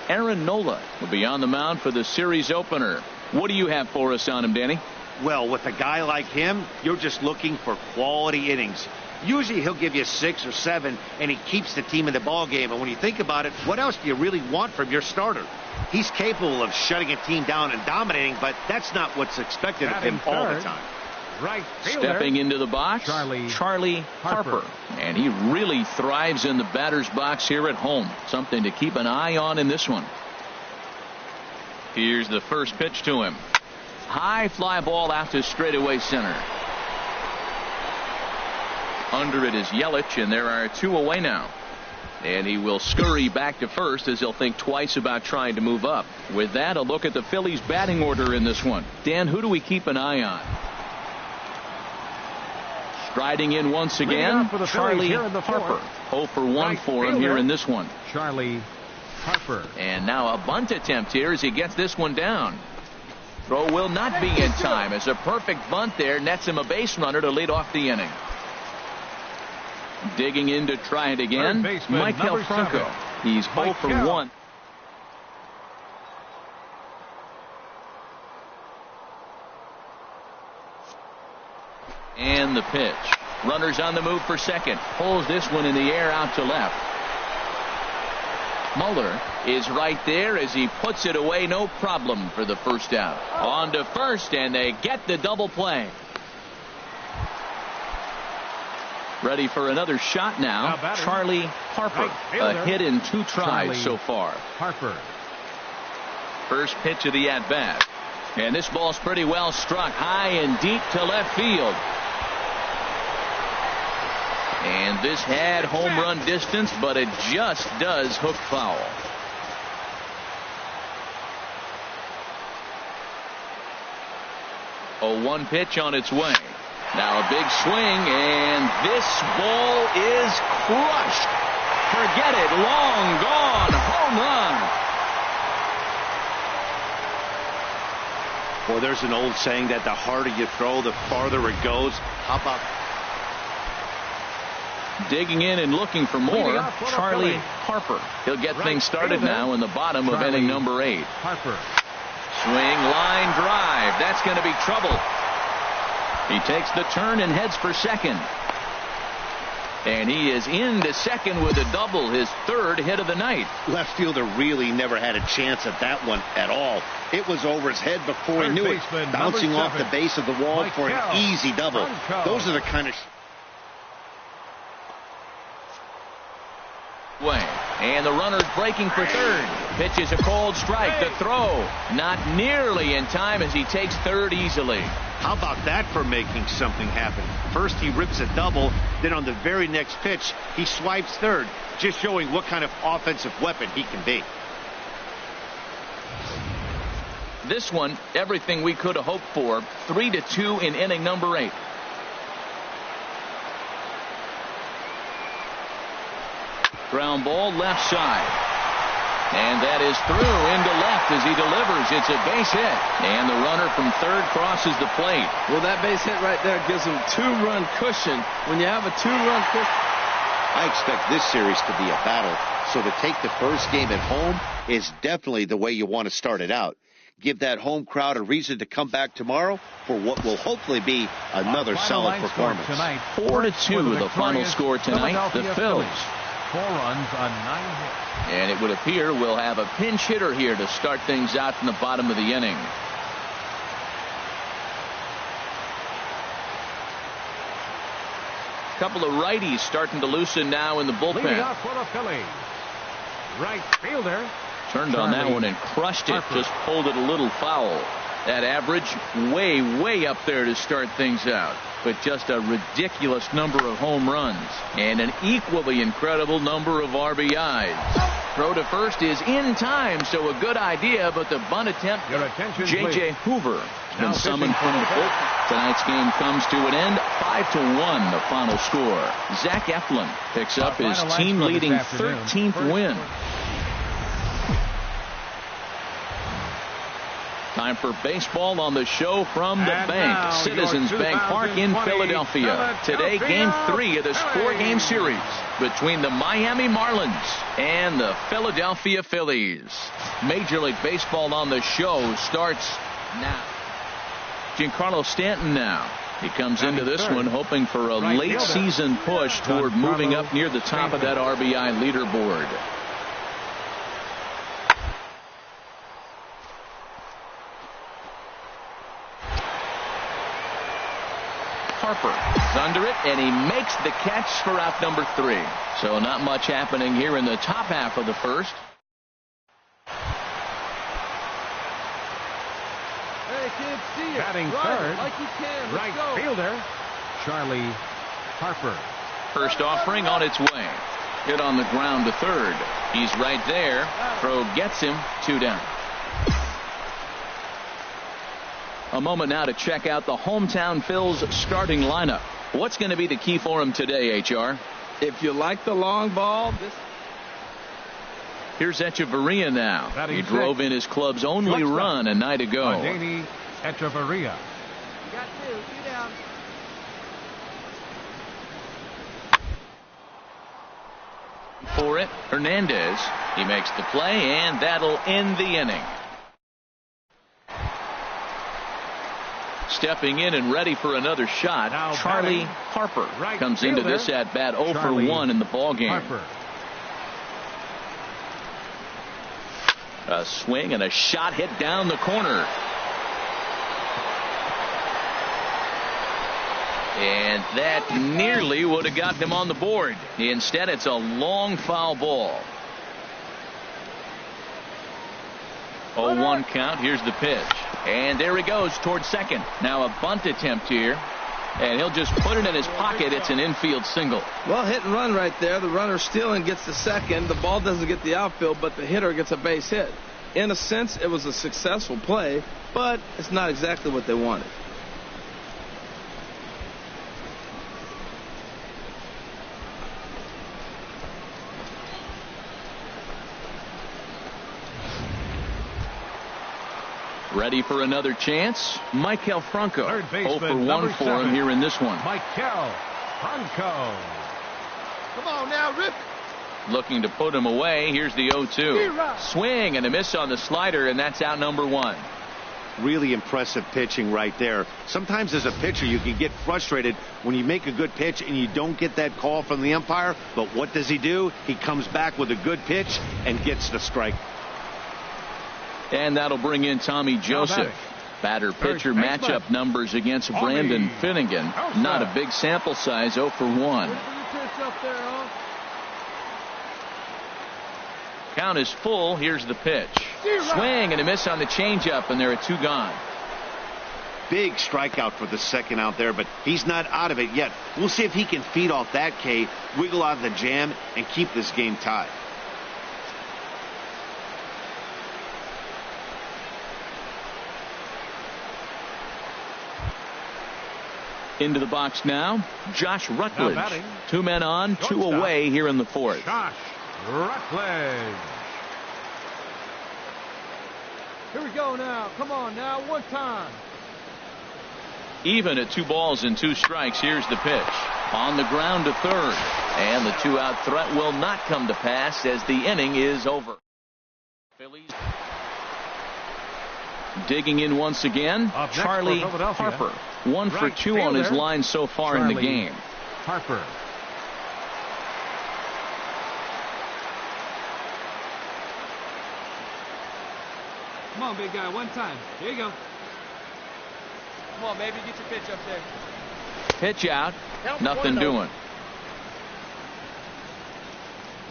Aaron Nola will be on the mound for the series opener. What do you have for us on him, Danny? Well, with a guy like him, you're just looking for quality innings. Usually he'll give you 6 or 7, and he keeps the team in the ball game. And when you think about it, what else do you really want from your starter? He's capable of shutting a team down and dominating, but that's not what's expected of him all the time. Right fielder. Stepping into the box, Charlie Harper. And he really thrives in the batter's box here at home. Something to keep an eye on in this one. Here's the first pitch to him. High fly ball out to straightaway center. Under it is Yelich, and there are 2 away now. And he will scurry back to first as he'll think twice about trying to move up. With that, a look at the Phillies batting order in this one. Dan, who do we keep an eye on? Striding in once again, Charlie Harper. 0 for 1 for him here in this one. Charlie Harper. And now a bunt attempt here as he gets this one down. Throw will not be in time as a perfect bunt there nets him a base runner to lead off the inning. Digging in to try it again, Maikel Franco. He's 0 for 1. And the pitch. Runners on the move for second. Pulls this one in the air out to left. Muller is right there as he puts it away, no problem for the first out. On to first, and they get the double play. Ready for another shot now. Charlie Harper. A hit in 2 tries so far. Harper. First pitch of the at-bat. And this ball's pretty well struck high and deep to left field. And this had home run distance, but it just does hook foul. A 1 pitch on its way. Now a big swing, and this ball is crushed. Forget it. Long gone. Home run. Well, there's an old saying that the harder you throw, the farther it goes. How about digging in and looking for more, Charlie Harper. He'll get things started now in the bottom of inning number 8. Harper. Swing, line drive. That's going to be trouble. He takes the turn and heads for second. And he is into second with a double, his 3rd hit of the night. Left fielder really never had a chance at that one at all. It was over his head before he knew it, bouncing off the base of the wall for an easy double. Those are the kind of way. And the runner's breaking for third. Pitch is a cold strike. The throw not nearly in time as he takes third easily. How about that for making something happen? First he rips a double, then on the very next pitch he swipes third, just showing what kind of offensive weapon he can be. This one, everything we could have hoped for. 3-2 in inning number 8. Ground ball left side. And that is through into left as he delivers. It's a base hit. And the runner from third crosses the plate. Well, that base hit right there gives him 2-run cushion. When you have a 2-run cushion. I expect this series to be a battle. So to take the first game at home is definitely the way you want to start it out. Give that home crowd a reason to come back tomorrow for what will hopefully be another solid performance. 4-2 the final score tonight. The Phillies. 4 runs on 9 hits. And it would appear we'll have a pinch hitter here to start things out in the bottom of the inning. Couple of righties starting to loosen now in the bullpen. Leading off for the Phillies. Right fielder. Turned on that one and crushed it. Harper. Just pulled it a little foul. That average way up there to start things out. But just a ridiculous number of home runs and an equally incredible number of RBIs. Throw to first is in time, so a good idea, but the bunt attempt, J.J. Hoover has been summoned from the bullpen. Tonight's game comes to an end, 5-1 the final score. Zach Eflin picks up his team-leading 13th win. Time Time for baseball on the show from the bank. Citizens Bank Park in Philadelphia. Today, Game 3 of this 4-game series between the Miami Marlins and the Philadelphia Phillies. Major League Baseball on the show starts now. Giancarlo Stanton now. He comes into this one hoping for a late season push toward moving up near the top of that RBI leaderboard. Harper is under it, and he makes the catch for out number 3. So not much happening here in the top half of the first. Hey, kids, see it. Batting third, like you can. Right fielder, Charlie Harper. First offering on its way. Hit on the ground to third. He's right there. Throw gets him. 2 down. A moment now to check out the hometown Phils starting lineup. What's going to be the key for him today, HR? If you like the long ball, Here's Echeverria now. He drove in his club's only run a night ago. Echeverria. You got 2 down. For it, Hernandez. He makes the play, and that'll end the inning. Stepping in and ready for another shot, now Charlie Harper comes into this at bat 0 for 1 in the ball game. Harper. A swing and a shot hit down the corner. And that nearly would have gotten him on the board. Instead, it's a long foul ball. 0-1 count. Here's the pitch. And there he goes towards second. Now a bunt attempt here. And he'll just put it in his pocket. It's an infield single. well, hit and run right there. The runner stealing gets the second. The ball doesn't get the outfield, but the hitter gets a base hit. In a sense, it was a successful play, but it's not exactly what they wanted. Ready for another chance? Michael Franco. 0 for 1 for him here in this one. Michael Franco. Come on now, Rip. Looking to put him away. Here's the 0-2. Swing and a miss on the slider, and that's out number 1. Really impressive pitching right there. Sometimes as a pitcher you can get frustrated when you make a good pitch and you don't get that call from the umpire. But what does he do? He comes back with a good pitch and gets the strike. And that'll bring in Tommy Joseph. Batter-pitcher matchup numbers against Brandon Finnegan. Not a big sample size, 0 for 1. Count is full. Here's the pitch. Swing and a miss on the changeup, and there are 2 gone. Big strikeout for the second out there, but he's not out of it yet. We'll see if he can feed off that K, wiggle out of the jam, and keep this game tied. Into the box now, Josh Rutledge. 2 men on, 2 away here in the 4th. Josh Rutledge. Here we go now. Come on now. One time. Even at 2 balls and 2 strikes. Here's the pitch. On the ground to third. And the 2-out threat will not come to pass as the inning is over. Phillies digging in once again. Charlie Harper. 1 for 2 on his line so far in the game. Harper. Come on, big guy. One time. Here you go. Come on, baby. Get your pitch up there. Pitch out. Nothing doing.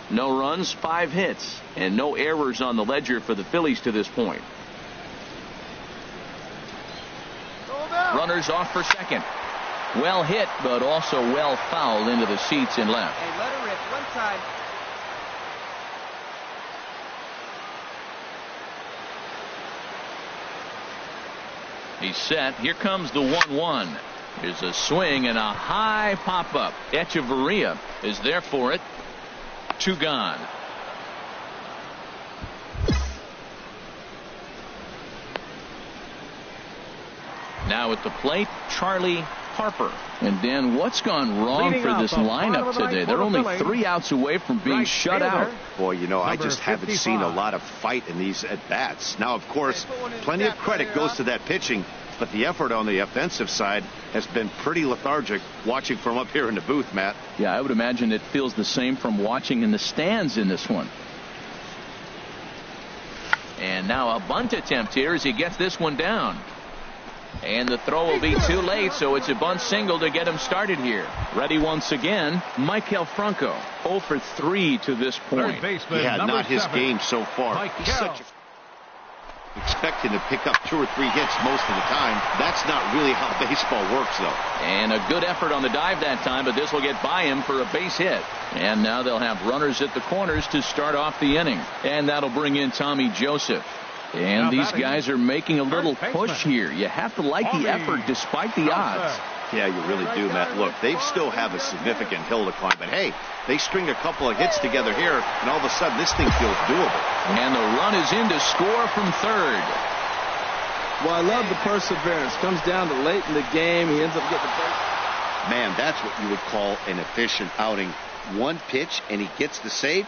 No runs, 5 hits, and no errors on the ledger for the Phillies to this point. Runners off for second. Well hit, but also well fouled into the seats and left. Hey, let her rip. One time. He's set. Here comes the 1-1. There's a swing and a high pop-up. Echeverria is there for it. 2 gone. Now at the plate, Charlie Harper. And Dan, what's gone wrong for this lineup today? They're only 3 outs away from being shut out. Boy, you know, I just haven't seen a lot of fight in these at-bats. Now, of course, plenty of credit goes to that pitching, but the effort on the offensive side has been pretty lethargic watching from up here in the booth, Matt. Yeah, I would imagine it feels the same from watching in the stands in this one. And now a bunt attempt here as he gets this one down. And the throw will be too late, so it's a bunt single to get him started here. Ready once again, Maikel Franco, 0 for 3 to this point. Yeah, not his game so far. He's such a... Expecting to pick up 2 or 3 hits most of the time. That's not really how baseball works, though. And a good effort on the dive that time, but this will get by him for a base hit. And now they'll have runners at the corners to start off the inning. And that'll bring in Tommy Joseph. And these guys are making a little push here. You have to like the effort despite the odds. Yeah, you really do, Matt. Look, they still have a significant hill to climb, but hey, they string a couple of hits together here, and all of a sudden this thing feels doable. And the run is in to score from third. Well, I love the perseverance. Comes down to late in the game. He ends up getting the base. Man, that's what you would call an efficient outing. One pitch, and he gets the save.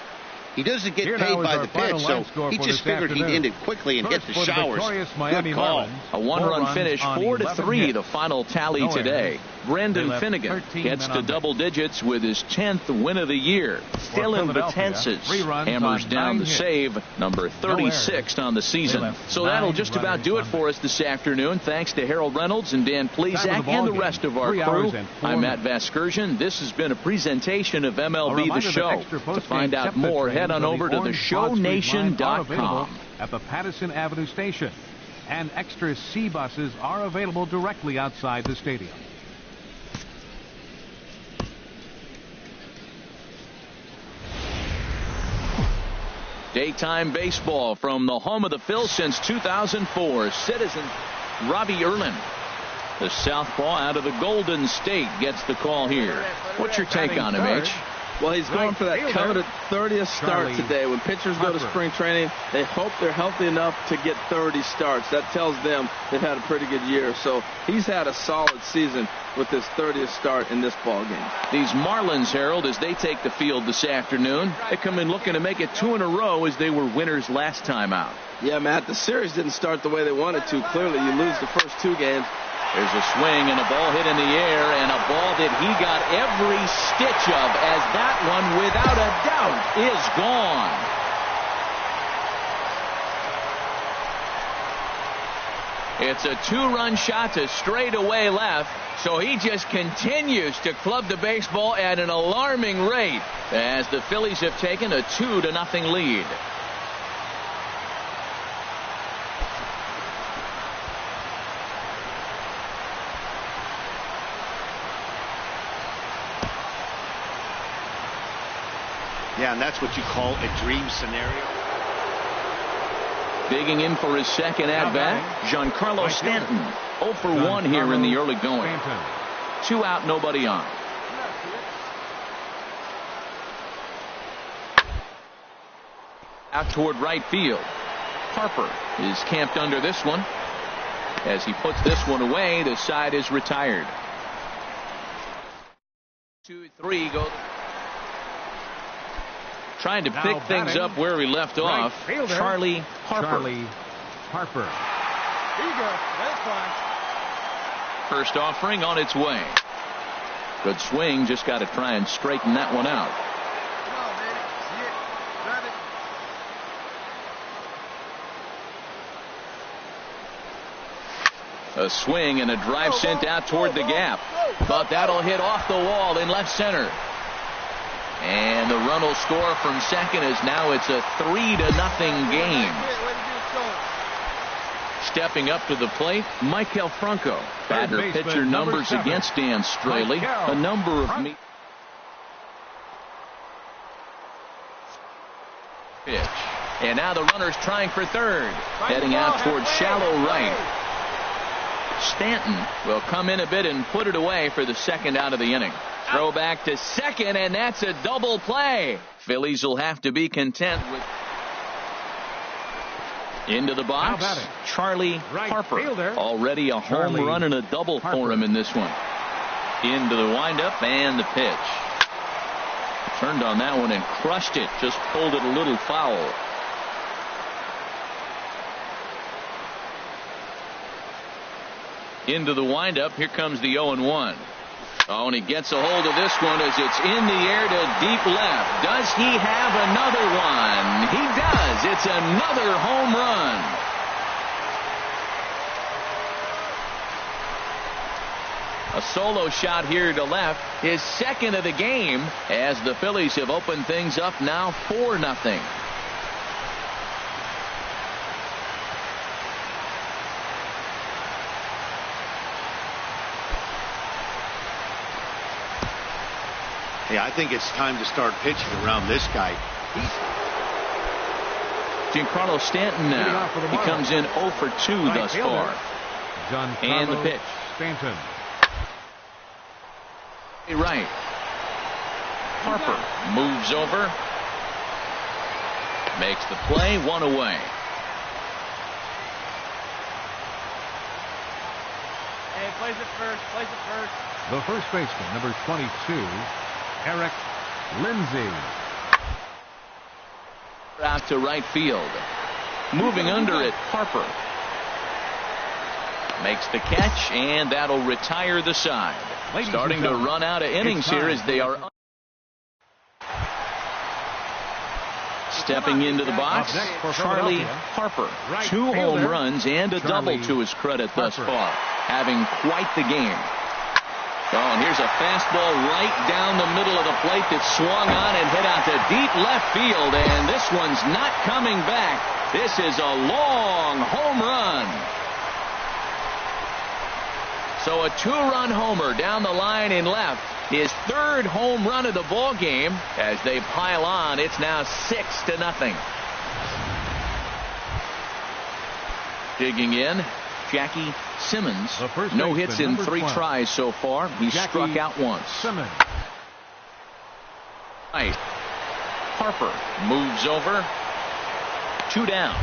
He doesn't get paid by the pitch, so he just figured he'd end it quickly and hit the showers. Good call. A 1-run finish, 4-3, the final tally today. Brendan Finnegan gets to double digits with his 10th win of the year. Dylan Betances hammers down the save, number 36 on the season. So that'll just about do it for us this afternoon. Thanks to Harold Reynolds and Dan Plezak and the rest of our crew. I'm Matt Vasgersian. This has been a presentation of MLB The Show. To find out more, head on over to theshownation.com. At the Patterson Avenue station. And extra C buses are available directly outside the stadium. Daytime baseball from the home of the Phils since 2004. Citizen Robbie Erlin, the southpaw out of the Golden State, gets the call here. What's your take on him, H? Well, he's going for that coveted 30th start today. When pitchers go to spring training, they hope they're healthy enough to get 30 starts. That tells them they've had a pretty good year. So he's had a solid season with his 30th start in this ball game. These Marlins, Harold, as they take the field this afternoon, they come in looking to make it 2 in a row as they were winners last time out. Yeah, Matt, the series didn't start the way they wanted to. Clearly, you lose the first 2 games. There's a swing and a ball hit in the air, and a ball that he got every stitch of, as that one, without a doubt, is gone. It's a 2-run shot to straightaway left, so he just continues to club the baseball at an alarming rate as the Phillies have taken a 2-0 lead. Yeah, and that's what you call a dream scenario. Digging in for his second at-bat, Giancarlo Stanton. 0 for 1 here in the early going. 2 out, nobody on. Out toward right field. Harper is camped under this one. As he puts this one away, the side is retired. 2-3 go. Trying to pick things up where we left off. Charlie Harper. Here you go. That's fine. First offering on its way. Good swing. Just got to try and straighten that one out. Come on, baby. See it. Grab it. A swing and a drive sent out toward the gap. But that'll hit off the wall in left center. And the run will score from second as now it's a 3-0 game. Stepping up to the plate, Maikel Franco. Batter pitcher numbers against Dan Straley. A number of pitch. And now the runner's trying for third. Heading out towards shallow right. Stanton will come in a bit and put it away for the second out of the inning. Throw back to second, and that's a double play. Phillies will have to be content with Into the box, Charlie Harper. Already a home run and a double for him in this one. Into the windup and the pitch. Turned on that one and crushed it. Just pulled it a little foul. Into the windup. Here comes the 0-1. Oh, and he gets a hold of this one as it's in the air to deep left. Does he have another one? He does. It's another home run. A solo shot here to left. His second of the game as the Phillies have opened things up now 4-0. Hey, I think it's time to start pitching around this guy. Giancarlo Stanton now. He comes in 0 for 2 thus far. And the pitch. Stanton. Right. Harper moves over. Makes the play. 1 away. Hey, plays it first. Plays it first. The first baseman, number 22, Eric Lindsay. Out to right field. Moving under it, Harper. Makes the catch, and that'll retire the side. Starting to run out of innings here as they are. Stepping into the box, Charlie Harper. 2 home runs and a double to his credit thus far. Having quite the game. Oh, and here's a fastball right down the middle of the plate that swung on and hit out to deep left field, and this one's not coming back. This is a long home run. So a 2-run homer down the line in left. His 3rd home run of the ball game. As they pile on, it's now 6-0. Digging in, Jackie Simmons. No hits in 3 tries so far. He struck out once. Right. Harper moves over. 2 down.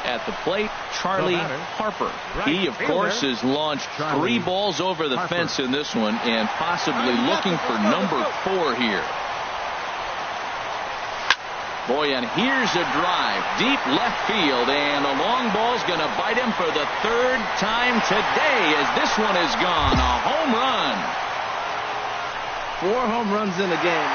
At the plate, Charlie Harper. He, of course, has launched 3 balls over the fence in this one and possibly looking for number 4 here. Boy, and here's a drive. Deep left field, and a long ball's going to bite him for the 3rd time today as this one is gone. A home run. 4 home runs in the game.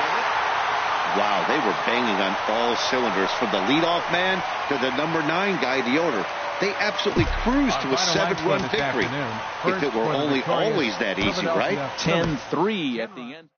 Wow, they were banging on all cylinders from the leadoff man to the number 9 guy, the owner. They absolutely cruised to a 7-run victory. If it were only always that easy, right? 10-3 at the end.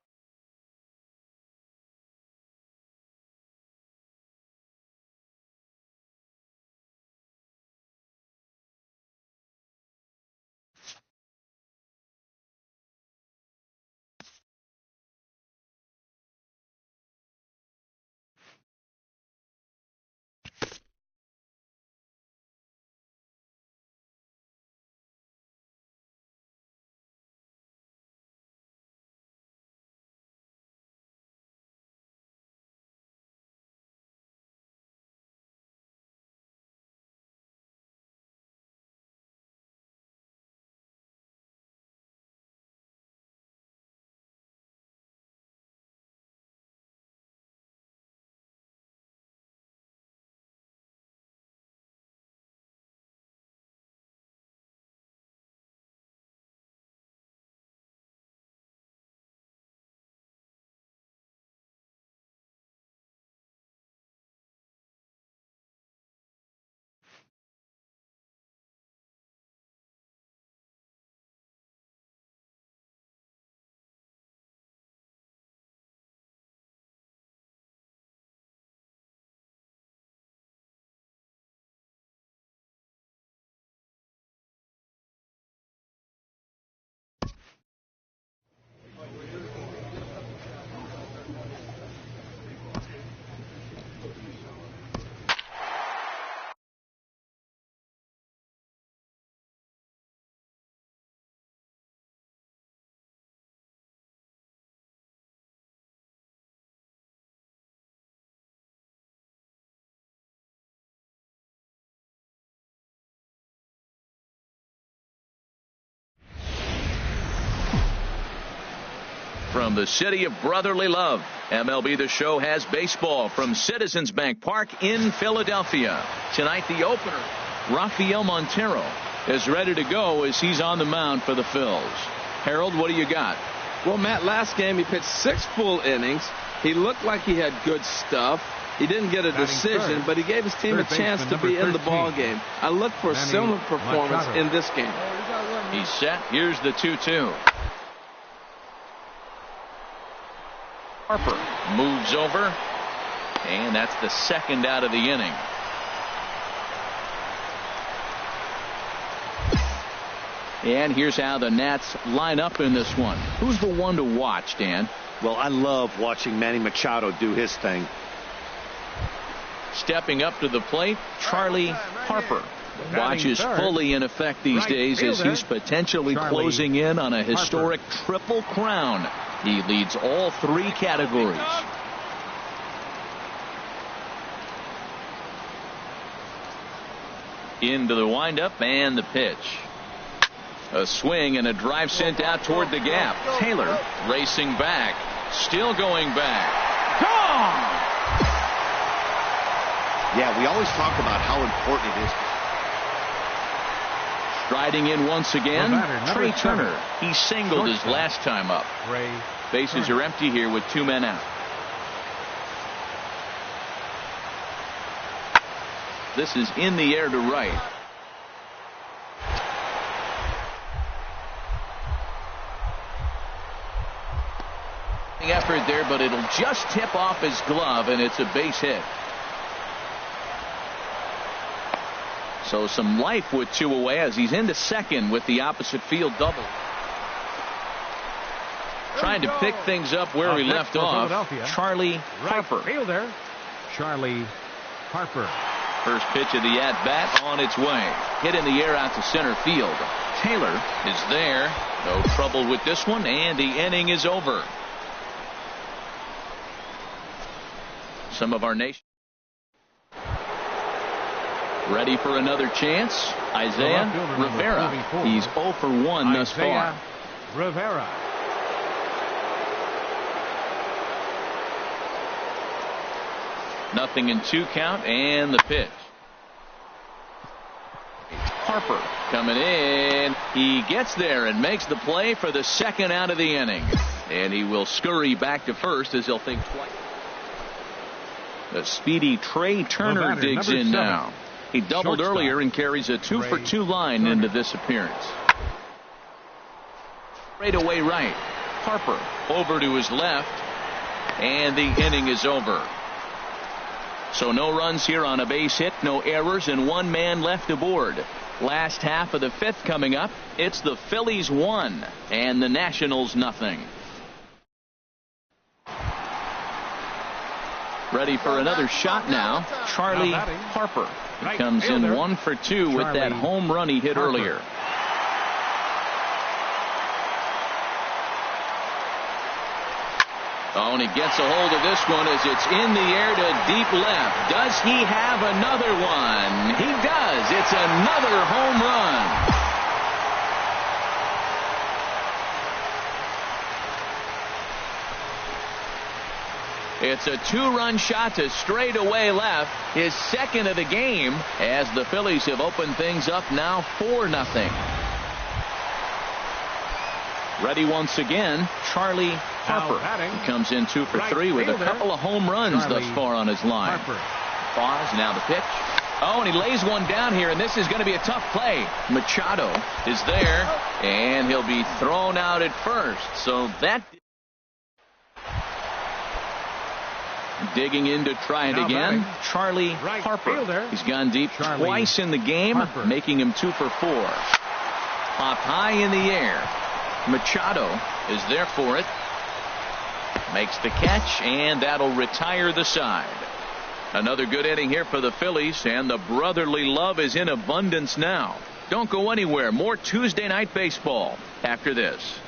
from the city of brotherly love. MLB The Show has baseball from Citizens Bank Park in Philadelphia. Tonight, the opener, Rafael Montero, is ready to go as he's on the mound for the Phils. Harold, what do you got? Well, Matt, last game he pitched 6 full innings. He looked like he had good stuff. He didn't get a decision, but he gave his team a chance to be in the ball game. I look for a similar performance in this game. He's set. Here's the 2-2. Harper moves over, and that's the second out of the inning. And here's how the Nats line up in this one. Who's the one to watch, Dan? Well, I love watching Manny Machado do his thing. Stepping up to the plate, Charlie Harper. Watch is fully in effect these days as he's potentially closing in on a historic triple crown. He leads all 3 categories. Into the windup and the pitch. A swing and a drive sent out toward the gap. Taylor racing back. Still going back. Gone! Yeah, we always talk about how important it is. Striding in once again, Trey Turner. He singled his last time up. Bases are empty here with 2 men out. This is in the air to right. Effort there, but it'll just tip off his glove, and it's a base hit. So some life with 2 away as he's into second with the opposite field double. Trying to pick things up where we left off. Charlie Harper. Fielder, Charlie Harper. First pitch of the at-bat on its way. Hit in the air out to center field. Taylor is there. No trouble with this one, and the inning is over. Some of our nation ready for another chance. Isaiah Rivera. He's 0 for 1 thus far. Rivera. Nothing in 2 count, and the pitch. Harper coming in. He gets there and makes the play for the second out of the inning. And he will scurry back to first as he'll think twice. The speedy Trey Turner digs in now. He doubled earlier and carries a 2 for 2 line into this appearance. Straight away right. Harper over to his left, and the inning is over. So no runs here on a base hit, no errors, and 1 man left aboard. Last half of the 5th coming up. It's the Phillies 1 and the Nationals nothing. Ready for another shot now. Charlie Harper. He comes in 1 for 2 with that home run he hit earlier. Oh, and he gets a hold of this one as it's in the air to deep left. Does he have another one? He does. It's another home run. It's a 2-run shot to straightaway left, his second of the game, as the Phillies have opened things up now 4-0. Ready once again, Charlie Harper. He comes in 2 for 3 with a couple of home runs thus far on his line. Pause, now the pitch. Oh, and he lays one down here, and this is going to be a tough play. Machado is there, and he'll be thrown out at first. So that... Digging in to try it again, Charlie Harper. He's gone deep twice in the game, making him 2 for 4. Popped high in the air. Machado is there for it. Makes the catch, and that'll retire the side. Another good inning here for the Phillies, and the brotherly love is in abundance now. Don't go anywhere. More Tuesday night baseball after this.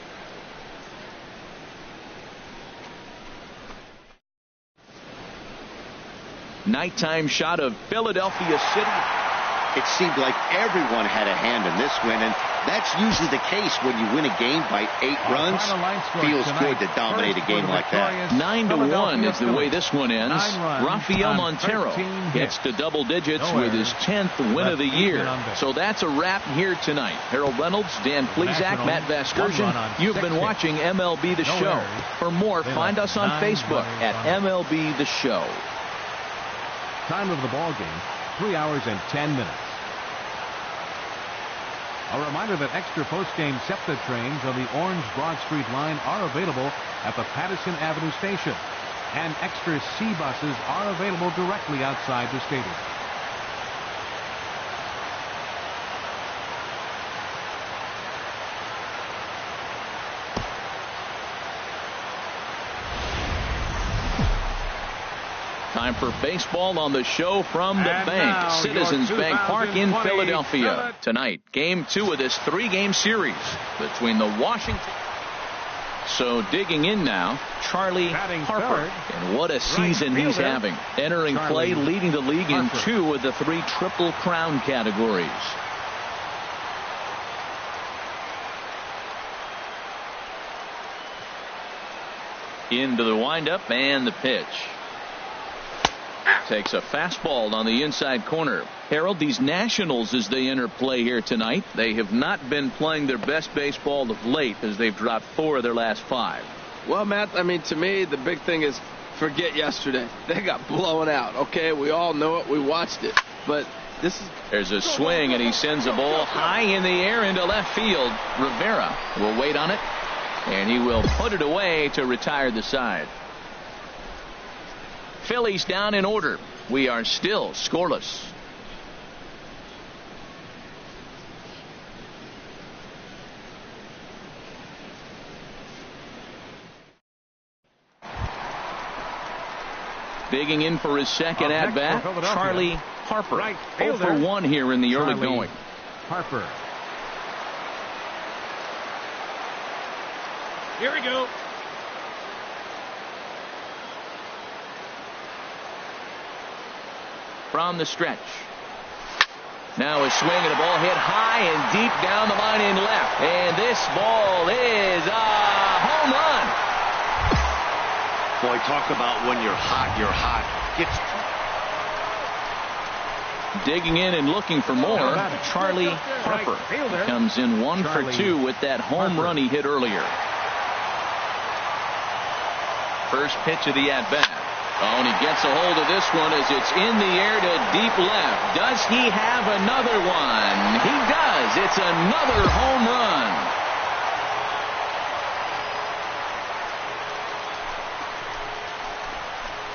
Nighttime shot of Philadelphia City. It seemed like everyone had a hand in this win, and That's usually the case when you win a game by 8 runs. Feels good to dominate a game like that. 9-1 is the way this one ends. Rafael Montero gets to double digits with his 10th win of the year. So that's a wrap here tonight. Harold Reynolds, Dan Plesac, Matt Vasgersian. You've been watching MLB The Show. For more, find us on Facebook at MLB The Show. Time of the ball game, 3 hours and 10 minutes. A reminder that extra post-game SEPTA trains on the Orange Broad Street line are available at the Patterson Avenue station, and extra C buses are available directly outside the stadium. Time for baseball on the show from the bank. Citizens Bank Park in Philadelphia. Tonight, game 2 of this 3-game series between the Washington. So digging in now, Charlie Harper. And what a season he's having. Entering play, leading the league in 2 of the 3 Triple Crown categories. Into the windup and the pitch. Takes a fastball on the inside corner. Harold, these Nationals, as they enter play here tonight, they have not been playing their best baseball of late as they've dropped 4 of their last 5. Well, Matt, I mean, to me, the big thing is forget yesterday. They got blown out, okay? We all know it. We watched it. But this is... There's a swing, and he sends a ball high in the air into left field. Rivera will wait on it, and he will put it away to retire the side. Phillies down in order. We are still scoreless. Digging in for his second at-bat, Charlie Harper. 0 for 1 here in the early going. Harper. Here we go. From the stretch. Now a swing and a ball hit high and deep down the line in left. And this ball is a home run. Boy, talk about when you're hot, you're hot. Digging in and looking for more, Charlie Harper comes in 1 for 2 with that home run he hit earlier. First pitch of the at-bat. Oh, and he gets a hold of this one as it's in the air to deep left. Does he have another one? He does. It's another home run.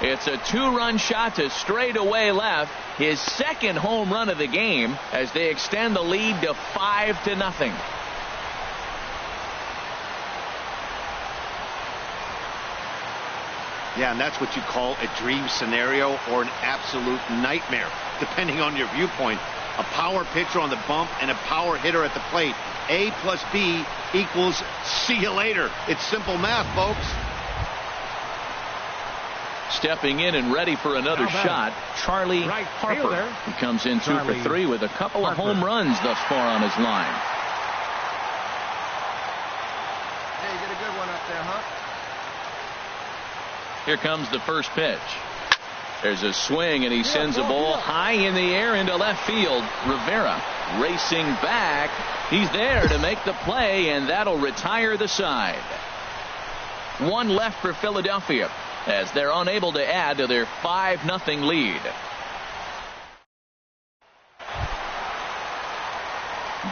It's a 2-run shot to straightaway left. His second home run of the game as they extend the lead to 5-0. Yeah, and that's what you call a dream scenario or an absolute nightmare, depending on your viewpoint. A power pitcher on the bump and a power hitter at the plate. A plus B equals see you later. It's simple math, folks. Stepping in and ready for another shot, Charlie Harper. He comes in 2 for 3 with a couple of home runs thus far on his line. Hey, you get a good one up there, huh? Here comes the first pitch. There's a swing, and he sends a ball high in the air into left field. Rivera racing back. He's there to make the play, and that'll retire the side. 1 left for Philadelphia as they're unable to add to their 5-0 lead.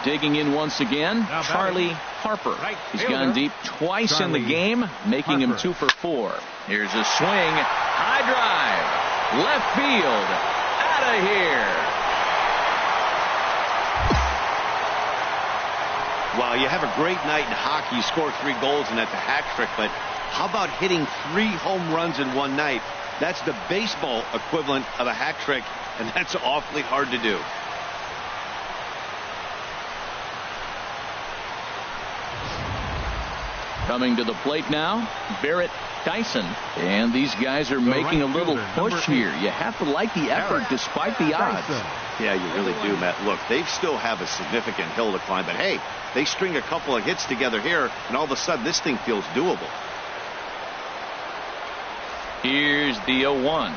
Digging in once again, Charlie Harper. He's gone deep twice in the game, making him 2 for 4. Here's a swing, high drive, left field, out of here. Well, you have a great night in hockey. You score 3 goals, and that's a hat trick. But how about hitting 3 home runs in one night? That's the baseball equivalent of a hat trick, and that's awfully hard to do. Coming to the plate now, Barrett Dyson. And these guys are making a little push here. You have to like the effort despite the odds. Yeah, you really do, Matt. Look, they still have a significant hill to climb, but hey, they string a couple of hits together here, and all of a sudden this thing feels doable. Here's the 0-1.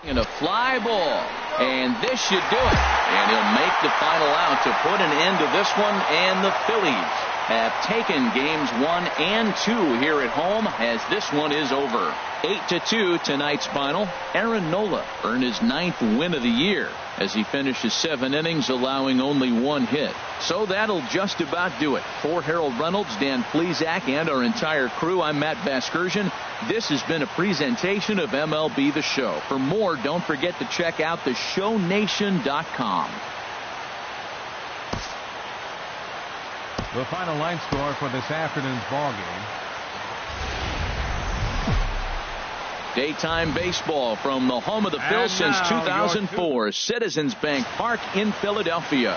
And a fly ball. And this should do it. And he'll make the final out to put an end to this one. And the Phillies have taken games 1 and 2 here at home as this one is over. 8-2 tonight's final. Aaron Nola earned his 9th win of the year as he finishes 7 innings, allowing only 1 hit. So that'll just about do it. For Harold Reynolds, Dan Plesac, and our entire crew, I'm Matt Vasgersian. This has been a presentation of MLB The Show. For more, don't forget to check out the SHOW17.com. The final line score for this afternoon's ball game. Daytime baseball from the home of the Phils since 2004, Citizens Bank Park in Philadelphia.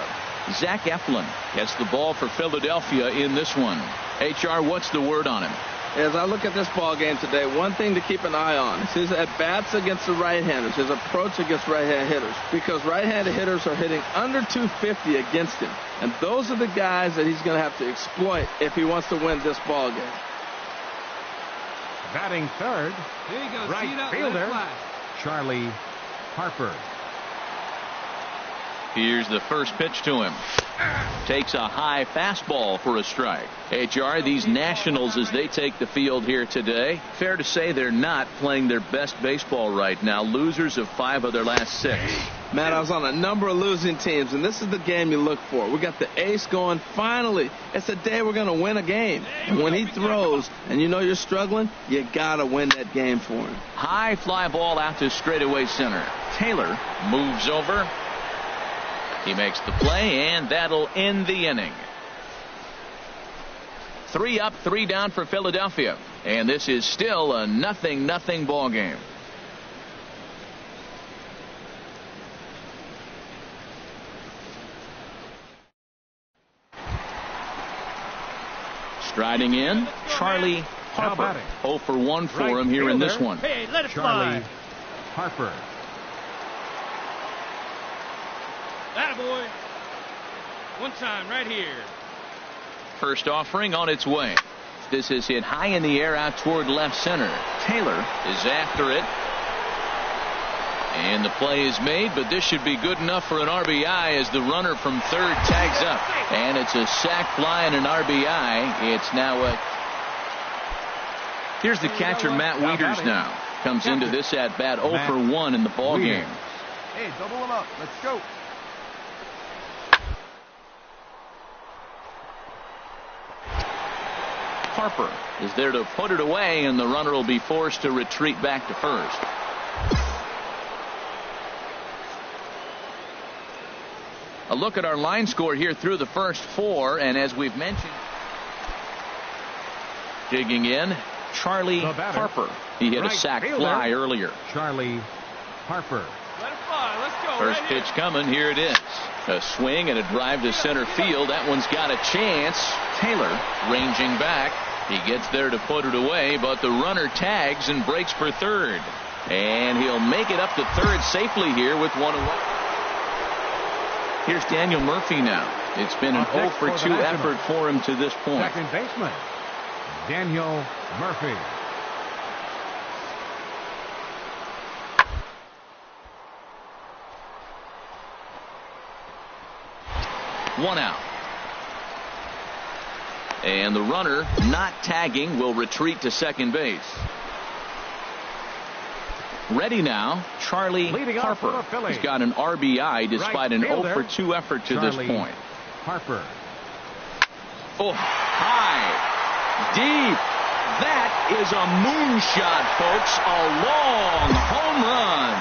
Zach Eflin gets the ball for Philadelphia in this one. HR, what's the word on him? As I look at this ball game today, one thing to keep an eye on is his at-bats against the right-handers, his approach against right-hand hitters, because right-handed hitters are hitting under 250 against him, and those are the guys that he's going to have to exploit if he wants to win this ball game. Batting third, There you go. right fielder, Charlie Harper. Here's the first pitch to him. Takes a high fastball for a strike. HR, these Nationals, as they take the field here today, fair to say they're not playing their best baseball right now. Losers of 5 of their last 6. Man, I was on a number of losing teams, and this is the game you look for. We got the ace going. Finally, it's the day we're going to win a game. And when he throws and you know you're struggling, you got to win that game for him. High fly ball out to straightaway center. Taylor moves over. He makes the play, and that'll end the inning. 3 up, 3 down for Philadelphia. And this is still a 0-0 ball game. Striding in, Charlie Harper. 0 for 1 for him here in this one. Hey, let it Charlie fly. Harper. Attaboy. One time right here. First offering on its way. This is hit high in the air out toward left center. Taylor is after it. And the play is made, but this should be good enough for an RBI as the runner from third tags up. And it's a sac fly and an RBI. It's now a... Here's the catcher, Matt Wieters, now. Comes into this at-bat 0 for 1 in the ball game. Hey, double him up. Let's go. Harper is there to put it away, and the runner will be forced to retreat back to first. A look at our line score here through the first 4, and as we've mentioned, digging in, Charlie Harper. He hit a sac fly earlier. Charlie Harper. Let it fly. Let's go. First right pitch here. coming. Here it is. A swing and a drive to center field. That one's got a chance. Taylor ranging back. He gets there to put it away, but the runner tags and breaks for third. And he'll make it up to third safely here with 1 away. Here's Daniel Murphy now. It's been an 0 for 2 effort for him to this point. Second baseman, Daniel Murphy. One out. And the runner not tagging will retreat to second base. Ready now, Charlie Harper. He's got an RBI despite an 0 for 2 effort to this point. Harper. Oh, high, deep. That is a moonshot, folks. A long home run.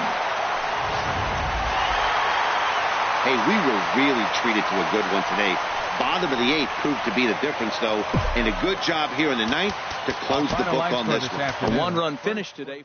Hey, we were really treated to a good one today. Bottom of the 8th proved to be the difference, though, and a good job here in the 9th to close the book on this one. A 1-run finish today.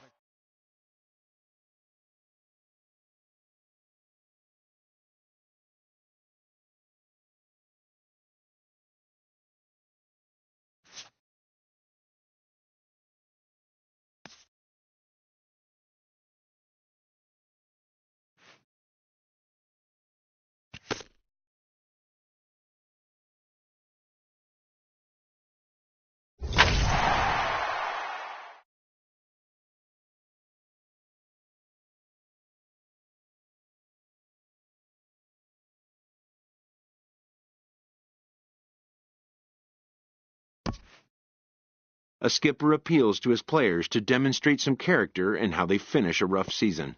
a skipper appeals to his players to demonstrate some character in how they finish a rough season.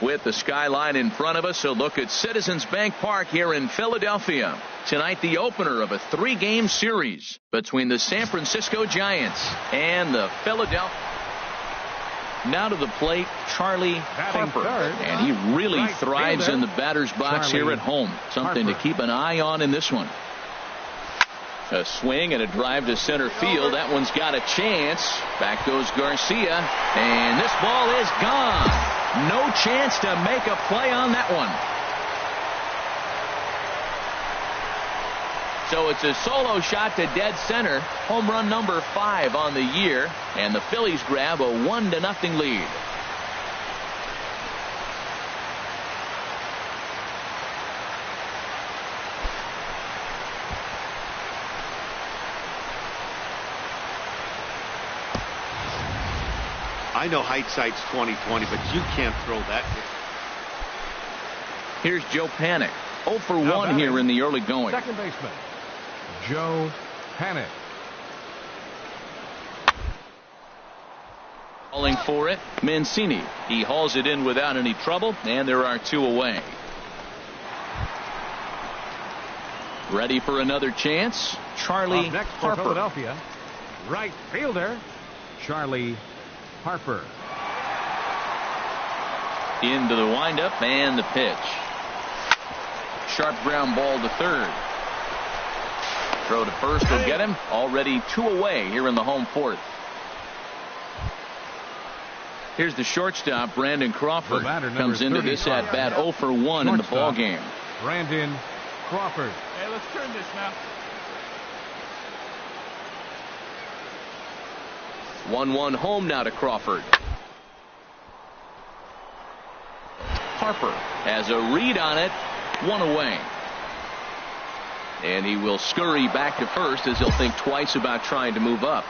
With the skyline in front of us, a look at Citizens Bank Park here in Philadelphia. Tonight, the opener of a 3-game series between the San Francisco Giants and the Philadelphia. Now to the plate, Charlie Harper. And he really thrives in the batter's box here at home. Something to keep an eye on in this one. A swing and a drive to center field. That one's got a chance. Back goes Garcia. And this ball is gone. No chance to make a play on that one. So it's a solo shot to dead center. Home run number 5 on the year. And the Phillies grab a 1-0 lead. I know hindsight's 20/20, but you can't throw that. Here's Joe Panik. 0 for 1 here in the early going. Second baseman, Joe Panik. Calling for it, Mancini. He hauls it in without any trouble, and there are 2 away. Ready for another chance, Charlie next for Harper. Philadelphia, right fielder, Charlie Harper. Into the windup and the pitch. Sharp ground ball to third. Throw to first will get him. Already 2 away here in the home 4th. Here's the shortstop, Brandon Crawford. Comes into this at bat 0 for 1 in the ball game. Brandon Crawford. Hey, let's turn this now. 1-1 home now to Crawford. Harper has a read on it. 1 away. And he will scurry back to first as he'll think twice about trying to move up.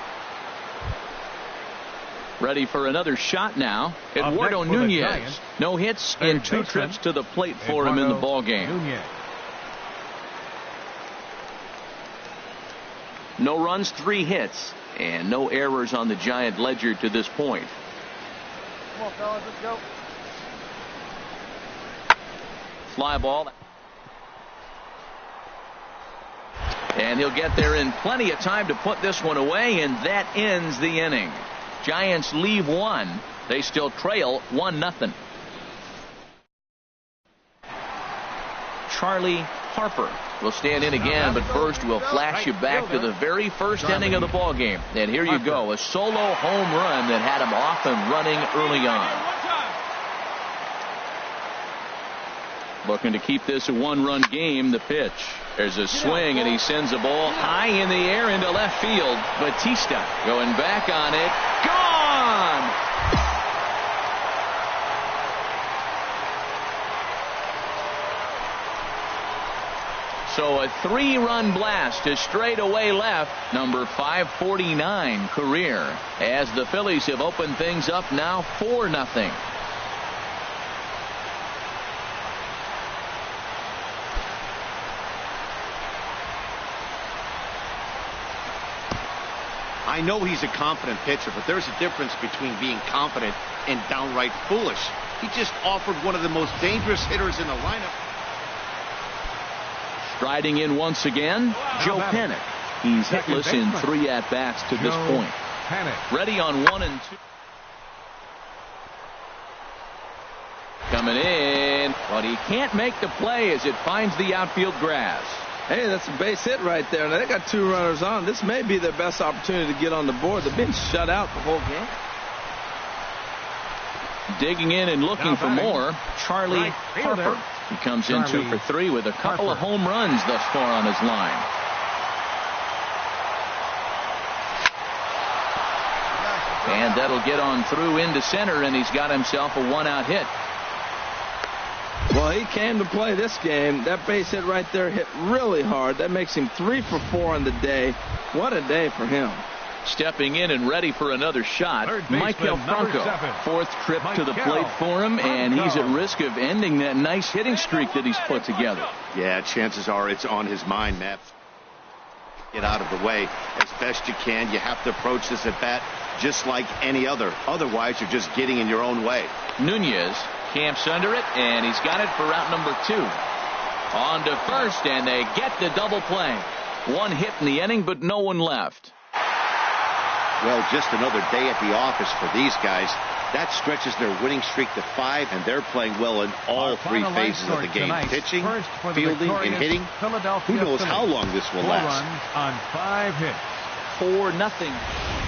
Ready for another shot now. Eduardo Nunez. No hits and 2 trips to the plate for him in the ball game. No runs, 3 hits, and no errors on the Giant ledger to this point. Come on, fellas, let's go. Fly ball. And he'll get there in plenty of time to put this one away, and that ends the inning. Giants leave 1. They still trail 1-0. Charlie Harper will stand in again, but first we'll flash you back to the very first inning of the ball game. And here you go, a solo home run that had him off and running early on. Looking to keep this a 1-run game. The pitch. There's a swing, and he sends a ball high in the air into left field. Batista going back on it. Gone! So a 3-run blast to straightaway left, number 549 career, as the Phillies have opened things up now 4-0. I know he's a confident pitcher, but there's a difference between being confident and downright foolish. He just offered one of the most dangerous hitters in the lineup. Striding in once again, Joe Panik. He's hitless in 3 at-bats to this point. Ready on 1 and 2. Coming in. But he can't make the play as it finds the outfield grass. Hey, that's a base hit right there. Now, they got 2 runners on. This may be their best opportunity to get on the board. They've been shut out the whole game. Digging in and looking for more, Charlie Harper. He comes in 2 for 3 with a couple of home runs thus far on his line. And that'll get on through into center, and he's got himself a 1-out hit. Well, he came to play this game. That base hit right there hit really hard. That makes him 3 for 4 on the day. What a day for him. Stepping in and ready for another shot, Michael Franco. 4th trip to the plate for him, and he's at risk of ending that nice hitting streak that he's put together. Yeah, chances are it's on his mind, Matt. Get out of the way as best you can. You have to approach this at bat just like any other. Otherwise, you're just getting in your own way. Nunez camps under it, and he's got it for out number 2. On to first, and they get the double play. 1 hit in the inning, but no one left. Well, just another day at the office for these guys. That stretches their winning streak to 5, and they're playing well in all 3 phases of the game. Pitching, fielding, and hitting. Who knows how long this will last. 4 runs on 5 hits. 4-0.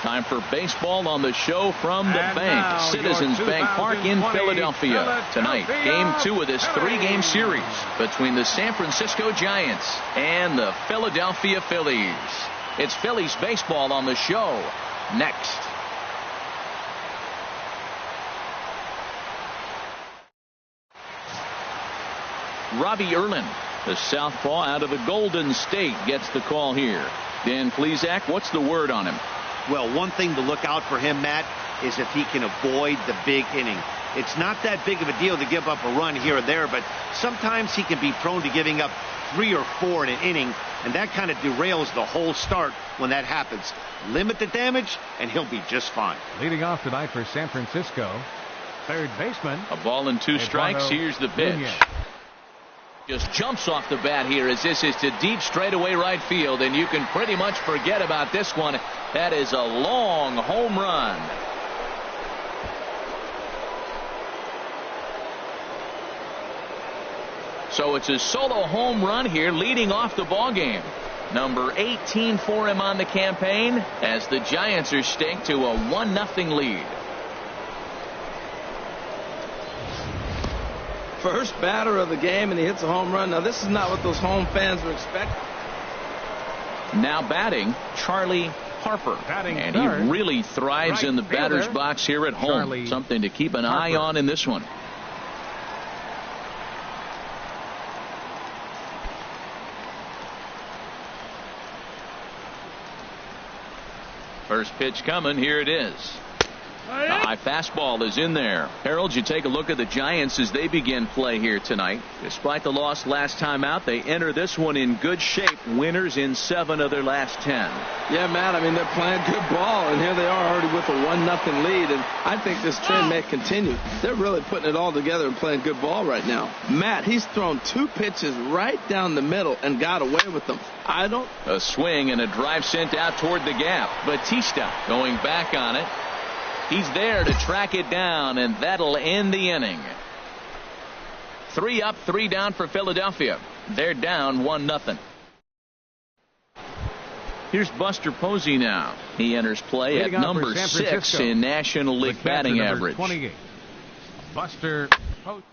Time for baseball on the show from the bank. Citizens Bank Park in Philadelphia. Tonight, game 2 of this 3-game series between the San Francisco Giants and the Philadelphia Phillies. It's Phillies baseball on the show next. Robbie Erlin, the southpaw out of the Golden State, gets the call here. Dan Plesac, what's the word on him? Well, one thing to look out for him, Matt, is if he can avoid the big inning. It's not that big of a deal to give up a run here or there, but sometimes he can be prone to giving up 3 or 4 in an inning, and that kind of derails the whole start when that happens. Limit the damage, and he'll be just fine. Leading off tonight for San Francisco, third baseman. A ball and 2 strikes. Here's the pitch. Nunez. Just jumps off the bat here as this is to deep straightaway right field, and you can pretty much forget about this one. That is a long home run. So it's a solo home run here leading off the ball game. Number 18 for him on the campaign as the Giants are staked to a 1-0 lead. First batter of the game, and he hits a home run. Now, this is not what those home fans were expecting. Now batting, Charlie Harper. And he really thrives in the batter's box here at home. Something to keep an eye on in this one. First pitch coming. Here it is. The high fastball is in there. Harold, you take a look at the Giants as they begin play here tonight. Despite the loss last time out, they enter this one in good shape. Winners in 7 of their last 10. Yeah, Matt, I mean, they're playing good ball, and here they are already with a 1-0 lead, and I think this trend may continue. They're really putting it all together and playing good ball right now. Matt, he's thrown 2 pitches right down the middle and got away with them. A swing and a drive sent out toward the gap. Batista going back on it. He's there to track it down, and that'll end the inning. 3 up, 3 down for Philadelphia. They're down 1-0. Here's Buster Posey now. He enters play at number 6 in National League batting average. 28. Buster Posey.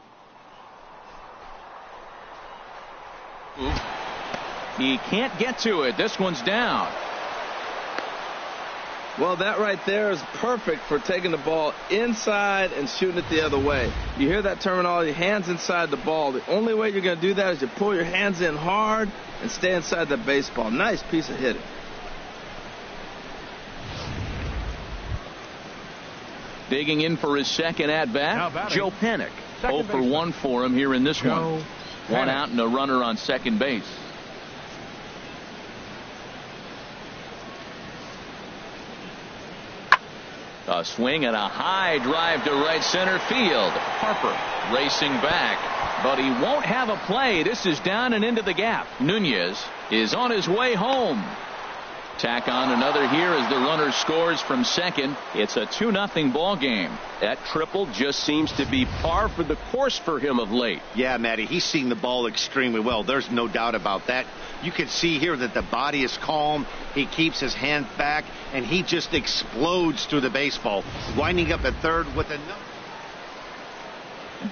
He can't get to it. This one's down. Well, that right there is perfect for taking the ball inside and shooting it the other way. You hear that terminology, hands inside the ball. The only way you're going to do that is you pull your hands in hard and stay inside the baseball. Nice piece of hitting. Digging in for his second at-bat, Joe Panik. 0 for 1 for him here in this one. 1 out and a runner on second base. A swing and a high drive to right center field. Harper racing back, but he won't have a play. This is down and into the gap. Nunez is on his way home. Tack on another here as the runner scores from second. It's a 2-0 ball game. That triple just seems to be par for the course for him of late. Yeah, Matty, he's seeing the ball extremely well. There's no doubt about that. You can see here that the body is calm. He keeps his hand back, and he just explodes through the baseball. Winding up at third with a...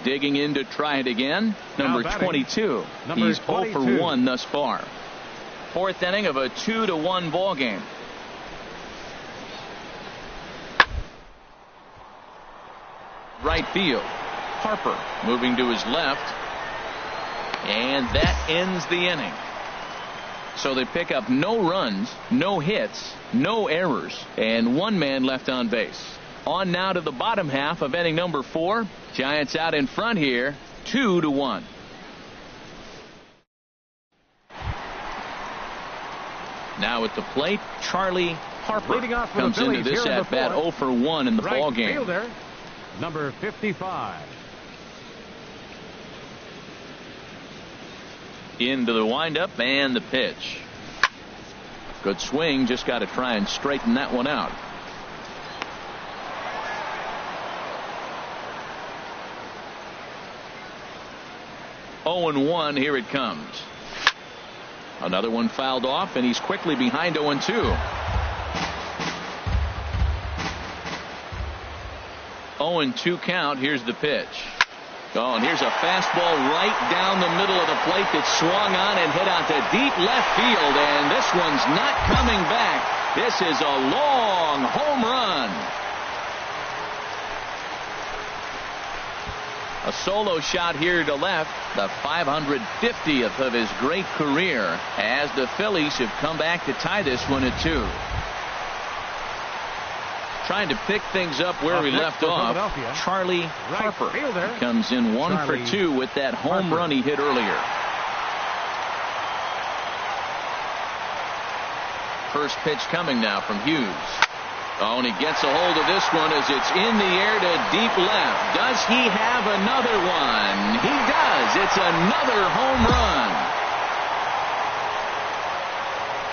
Digging in to try it again. Number 22. Number He's 22. 0 for 1 thus far. Fourth inning of a 2-1 ball game. Right field. Harper moving to his left. And that ends the inning. So they pick up no runs, no hits, no errors, and one man left on base. On now to the bottom half of inning number 4. Giants out in front here, 2-1. Now at the plate, Charlie Harper comes into this at bat 0 for 1 in the ball game. Fielder, number 55. Into the windup and the pitch. Good swing, just got to try and straighten that one out. Oh and 1, here it comes. Another one fouled off, and he's quickly behind 0-2. Oh and 2 count. Here's the pitch. Oh, and here's a fastball right down the middle of the plate that swung on and hit out to deep left field, and this one's not coming back. This is a long home run. A solo shot here to left, the 550th of his great career, as the Phillies have come back to tie this one at 2. Trying to pick things up where we left off, Charlie Harper comes in 1 for 2 with that home run he hit earlier. First pitch coming now from Hughes. Oh, and he gets a hold of this one as it's in the air to deep left. Does he have another one? He does. It's another home run.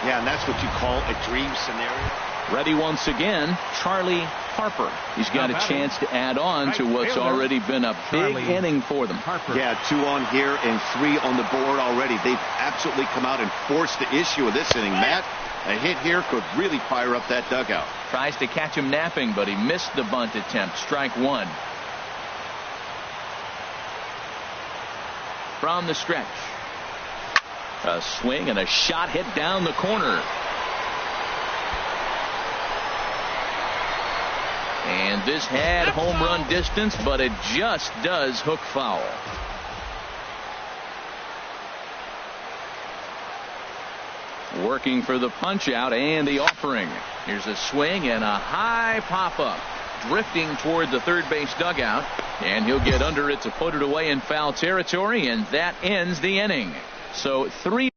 Yeah, and that's what you call a dream scenario. Ready once again, Charlie Harper. He's got a chance to add on to what's already been a big inning for them. Yeah, 2 on here and 3 on the board already. They've absolutely come out and forced the issue of this inning. Matt, a hit here could really fire up that dugout. Tries to catch him napping, but he missed the bunt attempt. Strike 1. From the stretch. A swing and a shot hit down the corner. And this had home run distance, but it just does hook foul. Working for the punch out and the offering. Here's a swing and a high pop up. Drifting toward the third base dugout. And he'll get under it to put it away in foul territory, and that ends the inning. So 3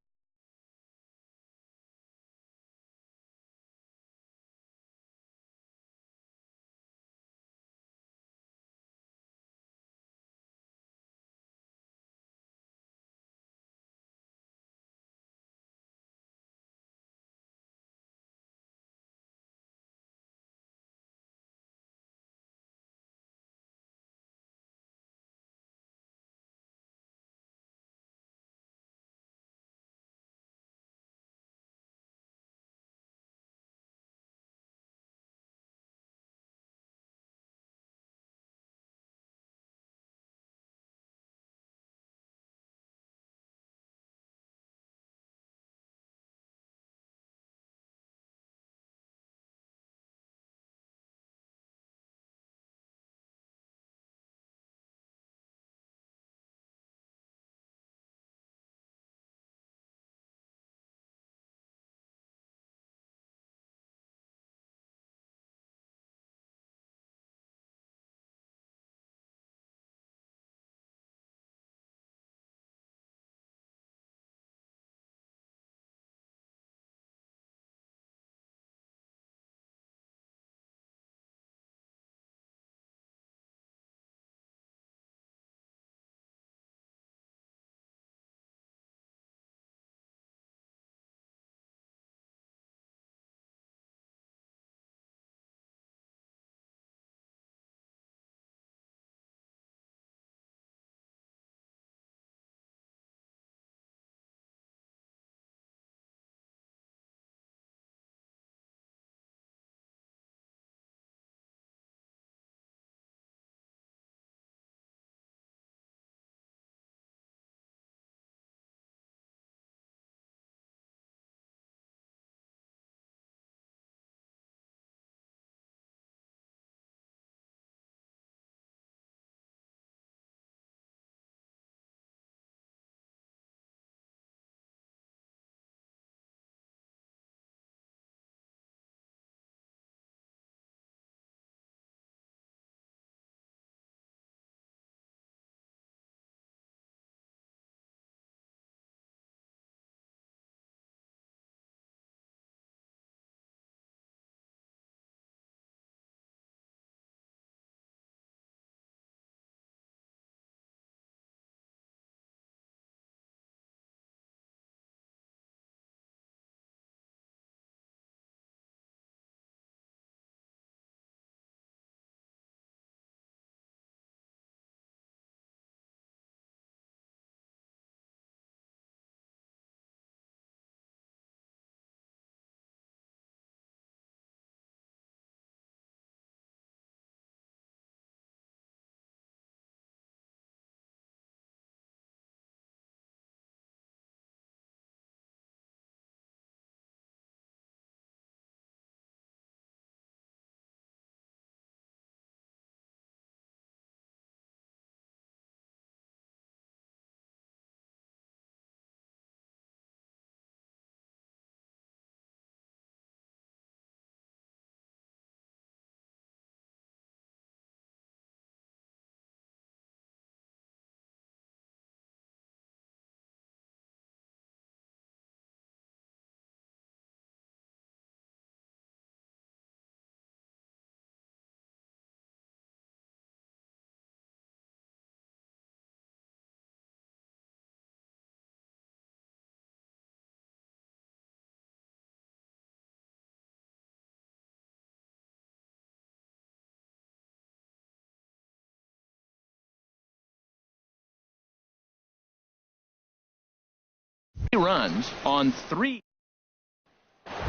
runs on 3.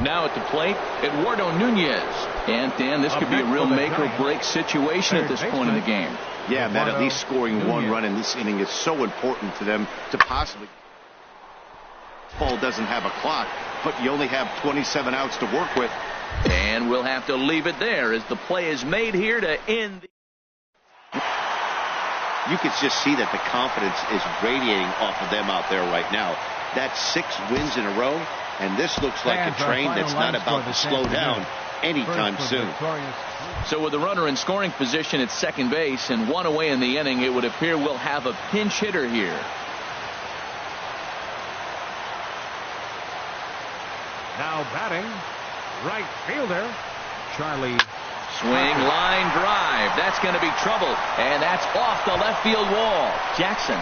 Now at the plate, Eduardo Nunez. And, Dan, this could be a real make-or-break situation at this point in the game. Yeah, Matt, at least scoring 1 run in this inning is so important to them to possibly. Ball doesn't have a clock, but you only have 27 outs to work with. And we'll have to leave it there as the play is made here to end. You can just see that the confidence is radiating off of them out there right now. That's 6 wins in a row, and this looks like a train that's not about to slow down anytime soon. So with the runner in scoring position at second base and 1 away in the inning, it would appear we'll have a pinch hitter here. Now batting, right fielder, Charlie. Swing, line drive. That's going to be trouble. And that's off the left field wall. Jackson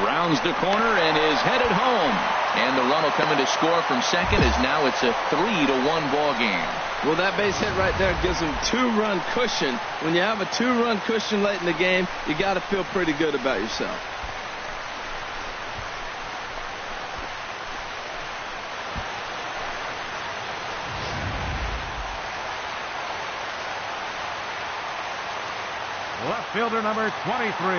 rounds the corner and is headed home. And the run will come in to score from second as now it's a 3-1 ball game. Well, that base hit right there gives him 2-run cushion. When you have a 2-run cushion late in the game, you got to feel pretty good about yourself. Left fielder number 23.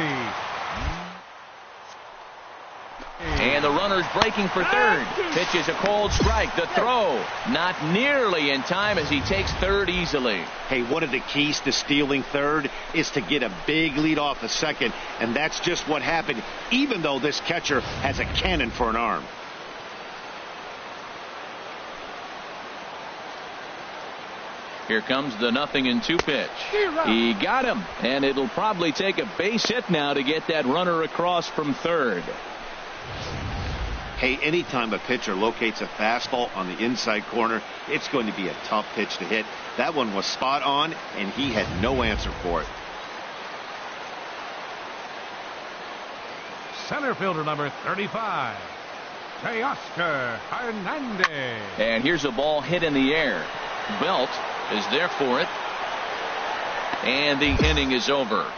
And the runner's breaking for third. Pitches a cold strike. The throw not nearly in time as he takes third easily. Hey, one of the keys to stealing third is to get a big lead off the second, and that's just what happened, even though this catcher has a cannon for an arm. Here comes the 0-2 pitch. He got him, and it'll probably take a base hit now to get that runner across from third. Hey, anytime a pitcher locates a fastball on the inside corner, it's going to be a tough pitch to hit. That one was spot on, and he had no answer for it. Center fielder number 35, Teoscar Hernandez. And here's a ball hit in the air. Belt is there for it. And the inning is over.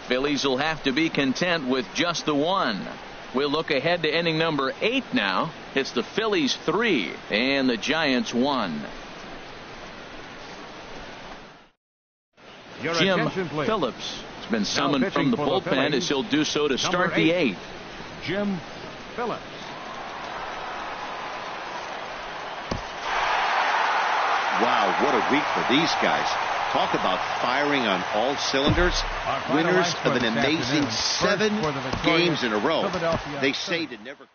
Phillies will have to be content with just the 1. We'll look ahead to inning number 8 now. It's the Phillies 3 and the Giants 1. Jim Phillips has been summoned from the bullpen as he'll do so to start the 8th. Jim Phillips. Wow, what a week for these guys. Talk about firing on all cylinders. Winners of an amazing 7 games in a row. They say to never...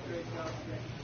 Great job.